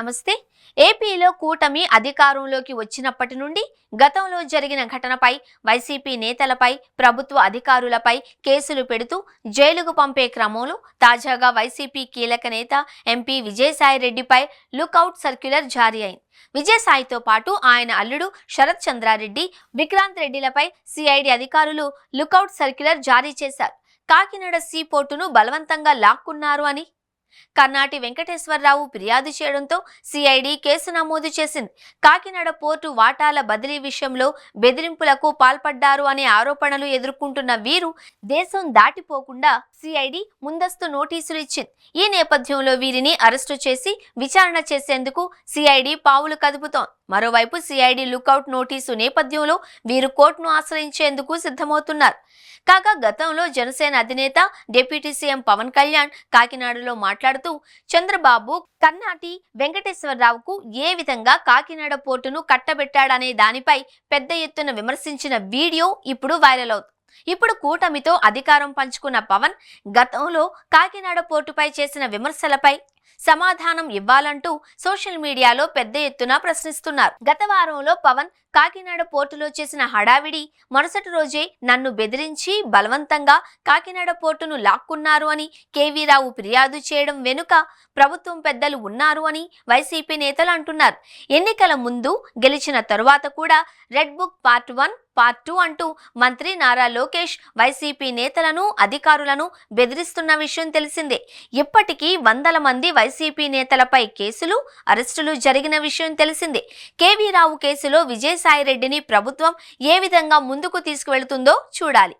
నమస్తే. ఏపీలో కూటమి అధికారంలోకి వచ్చినప్పటి నుండి గతంలో జరిగిన ఘటనపై వైసీపీ నేతలపై ప్రభుత్వ అధికారులపై కేసులు పెడుతూ జైలుకు పంపే క్రమంలో తాజాగా వైసీపీ కీలక నేత ఎంపీ విజయసాయిరెడ్డిపై లుకౌట్ సర్క్యులర్ జారీ అయింది. విజయసాయితో పాటు ఆయన అల్లుడు శరత్ చంద్రారెడ్డి, విక్రాంత్ రెడ్డిలపై సిఐడి అధికారులు లుకౌట్ సర్క్యులర్ జారీ చేశారు. కాకినాడ సీ పోర్టును బలవంతంగా లాక్కున్నారు అని కర్నాటి వెంకటేశ్వరరావు ఫిర్యాదు చేయడంతో సిఐడి కేసు నమోదు చేసింది. కాకినాడ పోర్టు వాటాల బదిలీ విషయంలో బెదిరింపులకు పాల్పడ్డారు అనే ఆరోపణలు ఎదుర్కొంటున్న వీరు దేశం దాటిపోకుండా సిఐడి ముందస్తు నోటీసులు ఇచ్చింది. ఈ నేపథ్యంలో వీరిని అరెస్టు చేసి విచారణ చేసేందుకు సిఐడి పావులు కదుపుతోంది. మరోవైపు సిఐడి లుకౌట్ నోటీసు నేపథ్యంలో వీరు కోర్టును ఆశ్రయించేందుకు సిద్ధమవుతున్నారు. కాగా గతంలో జనసేన అధినేత డిప్యూటీ సీఎం పవన్ కళ్యాణ్ కాకినాడలో మాట్లాడుతూ చంద్రబాబు కర్నాటి వెంకటేశ్వరరావుకు ఏ విధంగా కాకినాడ పోర్టును కట్టబెట్టాడనే దానిపై పెద్ద ఎత్తున విమర్శించిన వీడియో ఇప్పుడు వైరల్ అవుతుంది. ఇప్పుడు కూటమితో అధికారం పంచుకున్న పవన్ గతంలో కాకినాడ పోర్టుపై చేసిన విమర్శలపై సమాధానం ఇవ్వాలంటూ సోషల్ మీడియాలో పెద్ద ఎత్తున ప్రశ్నిస్తున్నారు. గత వారంలో పవన్ కాకినాడ పోర్టులో చేసిన హడావిడి, మరుసటి రోజే నన్ను బెదిరించి బలవంతంగా కాకినాడ పోర్టును లాక్కున్నారు అని కేవీ రావు ఫిర్యాదు చేయడం వెనుక ప్రభుత్వం పెద్దలు ఉన్నారు అని వైసీపీ నేతలు అంటున్నారు. ఎన్నికల ముందు గెలిచిన తరువాత కూడా రెడ్ బుక్ పార్ట్ 1, పార్ట్ 2 అంటూ మంత్రి నారా లోకేష్ వైసీపీ నేతలను, అధికారులను బెదిరిస్తున్న విషయం తెలిసిందే. ఇప్పటికీ వందల మంది వైసీపీ నేతలపై కేసులు, అరెస్టులు జరిగిన విషయం తెలిసిందే. కేవీ రావు కేసులో విజయసాయిరెడ్డిని ప్రభుత్వం ఏ విధంగా ముందుకు తీసుకువెళ్తుందో చూడాలి.